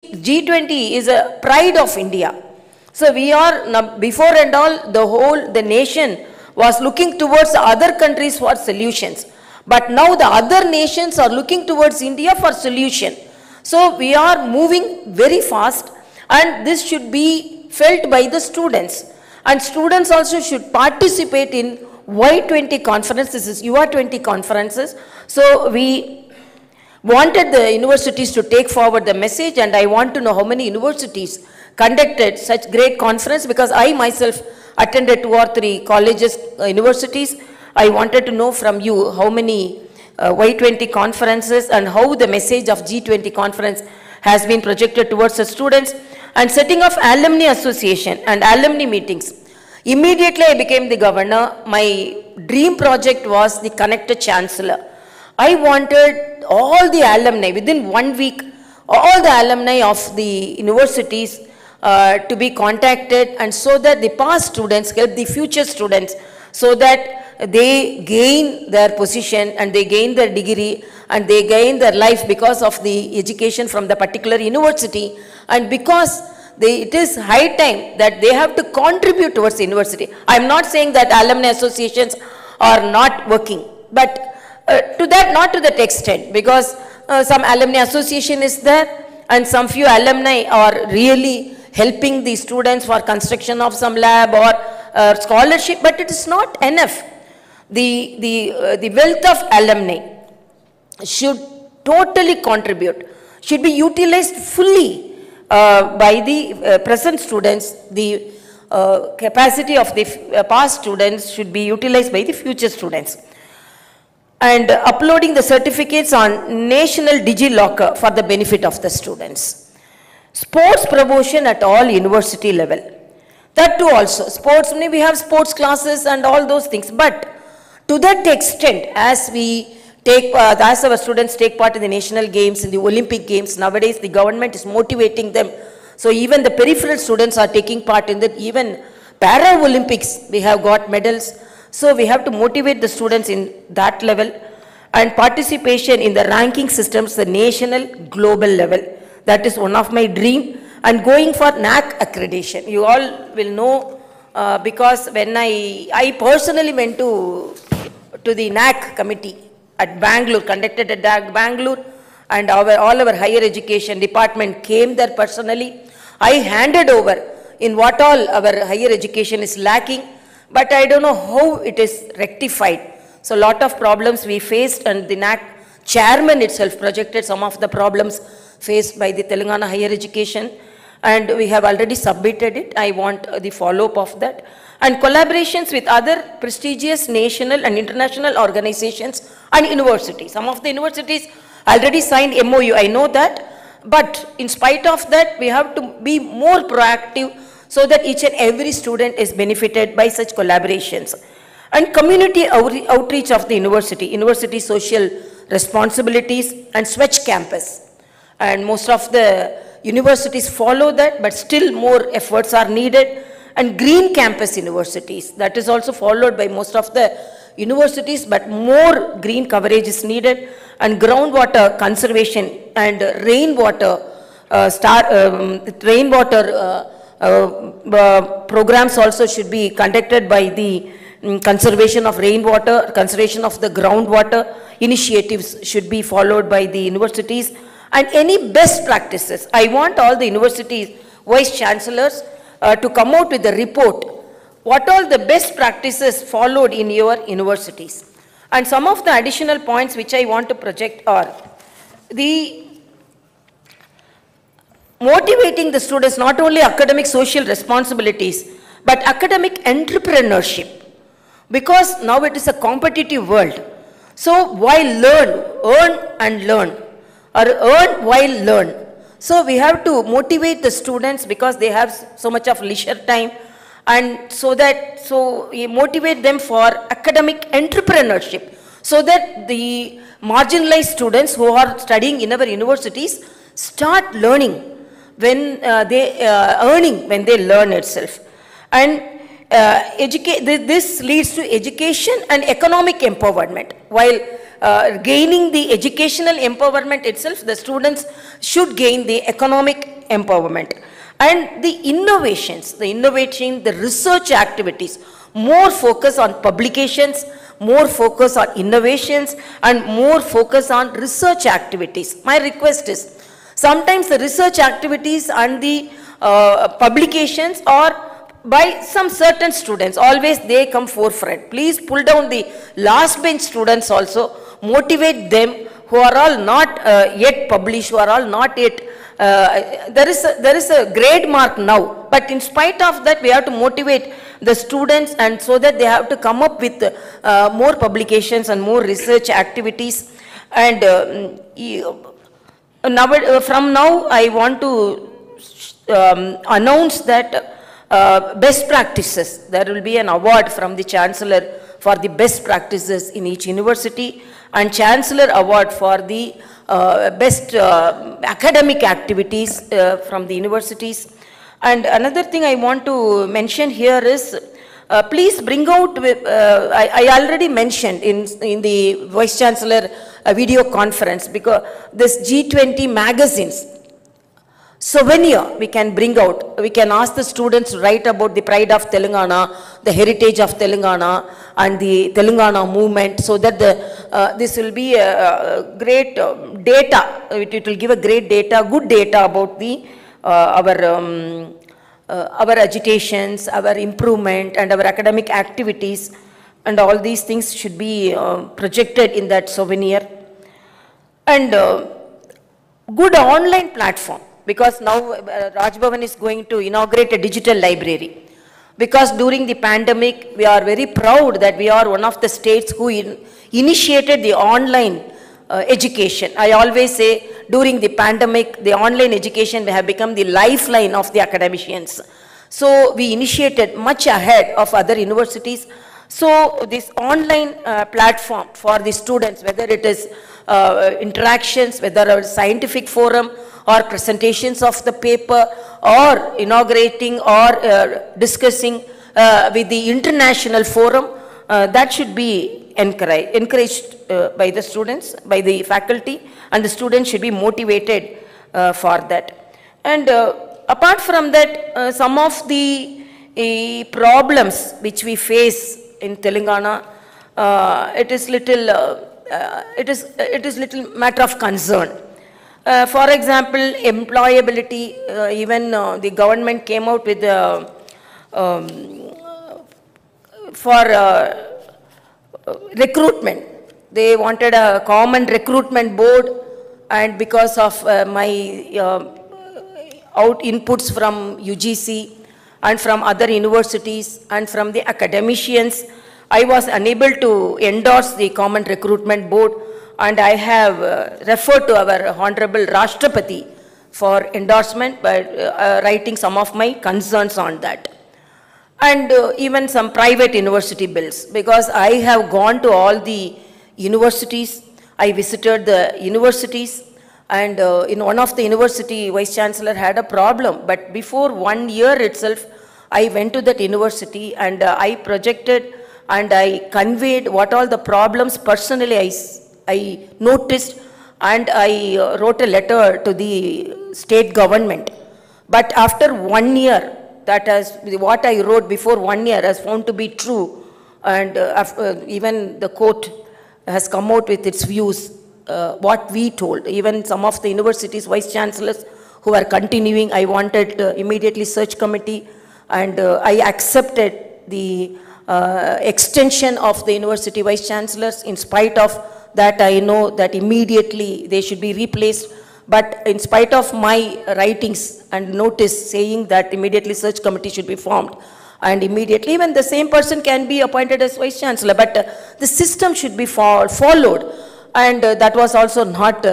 G20 is a pride of India. So we are, now, before and all, the nation was looking towards other countries for solutions. But now the other nations are looking towards India for solution. So we are moving very fast, and this should be felt by the students. And students also should participate in Y20 conference. This is UR20 conferences. So we wanted the universities to take forward the message, and I want to know how many universities conducted such great conference, because I myself attended 2 or 3 colleges, universities. I wanted to know from you how many Y20 conferences and how the message of G20 conference has been projected towards the students, and setting of alumni association and alumni meetings. Immediately I became the governor. My dream project was the connected chancellor. I wanted all the alumni, within 1 week, all the alumni of the universities to be contacted, and so that the past students help the future students, so that they gain their position and they gain their degree and they gain their life because of the education from the particular university, and because it is high time that they have to contribute towards the university. I am not saying that alumni associations are not working, but to that, not to that extent, because some alumni association is there, and some few alumni are really helping the students for construction of some lab or scholarship, but it is not enough. The wealth of alumni should totally contribute, should be utilized fully by the present students. The capacity of the past students should be utilized by the future students. And uploading the certificates on National DigiLocker for the benefit of the students. Sports promotion at all university level. That too also. Sports, we have sports classes and all those things. But to that extent, as we take, as our students take part in the national games, in the Olympic games, nowadays the government is motivating them. So even the peripheral students are taking part in that. Even Para-Olympics, we have got medals. So we have to motivate the students in that level, and participation in the ranking systems, the national, global level. That is one of my dream, and going for NAC accreditation. You all will know because when I personally went to the NAC committee at Bangalore, conducted at Bangalore, and all our higher education department came there personally. I handed over in what all our higher education is lacking, but I don't know how it is rectified. So a lot of problems we faced, and the NAC chairman itself projected some of the problems faced by the Telangana higher education, and we have already submitted it. I want the follow-up of that. And collaborations with other prestigious national and international organizations and universities. Some of the universities already signed MOU, I know that, but in spite of that, we have to be more proactive, so that each and every student is benefited by such collaborations. And community outreach of the university social responsibilities, and Swachh campus. And most of the universities follow that, but still more efforts are needed. And green campus universities, that is also followed by most of the universities, but more green coverage is needed. And groundwater conservation and rainwater programs also should be conducted by the conservation of rainwater, conservation of the groundwater initiatives should be followed by the universities, and any best practices. I want all the universities, vice chancellors to come out with a report. What all the best practices followed in your universities? And some of the additional points which I want to project are the motivating the students, not only academic social responsibilities, but academic entrepreneurship. Because now it is a competitive world. So while earn and learn, or earn while learn. So we have to motivate the students, because they have so much of leisure time, and so we motivate them for academic entrepreneurship, so that the marginalized students who are studying in our universities start learning when earning when they learn itself. And this leads to education and economic empowerment. While gaining the educational empowerment itself, the students should gain the economic empowerment. And the innovations, the research activities, more focus on publications, more focus on innovations, and more focus on research activities. My request is, sometimes the research activities and the publications are by some certain students, always they come forefront. Please pull down the last bench students also, motivate them who are all not yet published, who are all not yet, there is a grade mark now, but in spite of that we have to motivate the students, and so that they have to come up with more publications and more research activities. And from now I want to announce that best practices. There will be an award from the Chancellor for the best practices in each university, and Chancellor Award for the best academic activities from the universities. And another thing I want to mention here is, please bring out, I already mentioned in the Vice Chancellor video conference, because this G20 magazines, souvenir we can bring out. We can ask the students to write about the pride of Telangana, the heritage of Telangana, and the Telangana movement, so that this will be a great data. It will give a great data, good data about the our agitations, our improvement, and our academic activities, and all these things should be projected in that souvenir. And good online platform, because now Raj Bhavan is going to inaugurate a digital library. Because during the pandemic, we are very proud that we are one of the states who initiated the online education. I always say, during the pandemic, the online education have become the lifeline of the academicians. So we initiated much ahead of other universities. So this online platform for the students, whether it is interactions, whether a scientific forum, or presentations of the paper, or inaugurating or discussing with the international forum, that should be encouraged by the students, by the faculty, and the students should be motivated for that. And apart from that, some of the problems which we face in Telangana, it is little matter of concern. For example, employability, even the government came out with for recruitment. They wanted a common recruitment board, and because of my inputs from UGC and from other universities and from the academicians, I was unable to endorse the common recruitment board, and I have referred to our Honorable Rashtrapati for endorsement by writing some of my concerns on that. And even some private university bills, because I have gone to all the universities, I visited the universities, and in one of the university, Vice Chancellor had a problem, but before 1 year itself, I went to that university and I projected and I conveyed what all the problems personally I noticed, and I wrote a letter to the state government. But after 1 year, that has, what I wrote before 1 year has found to be true, and even the court has come out with its views, what we told. Even some of the universities, vice chancellors who are continuing, I wanted immediately search committee, and I accepted the extension of the university vice chancellors. In spite of that, I know that immediately they should be replaced. But in spite of my writings and notice saying that immediately search committee should be formed, and immediately even the same person can be appointed as vice chancellor, but the system should be followed. And that was also not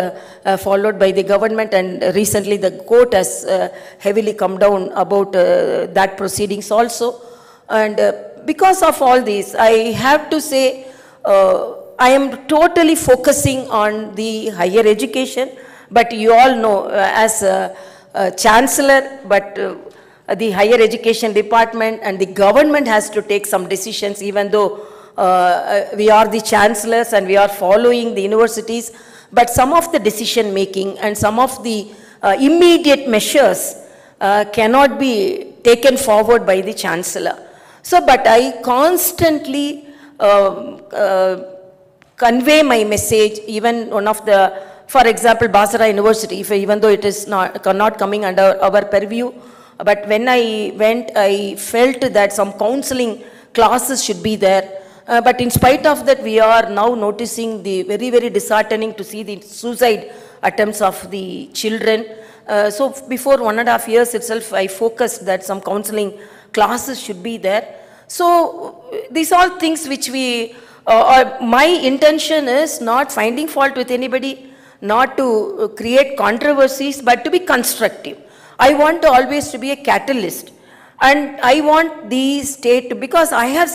followed by the government, and recently the court has heavily come down about that proceedings also. And because of all this, I have to say I am totally focusing on the higher education, but you all know as a chancellor, but the higher education department and the government has to take some decisions, even though we are the chancellors and we are following the universities, but some of the decision making and some of the immediate measures cannot be taken forward by the chancellor. So, but I constantly convey my message. Even one of the, for example, Basra University, even though it is not coming under our purview, but when I went, I felt that some counseling classes should be there. But in spite of that, we are now noticing the very, very disheartening to see the suicide attempts of the children. So before 1.5 years itself, I focused that some counseling classes should be there. So these are all things which we, my intention is not finding fault with anybody, not to create controversies, but to be constructive. I want to always to be a catalyst, and I want the state to, because I have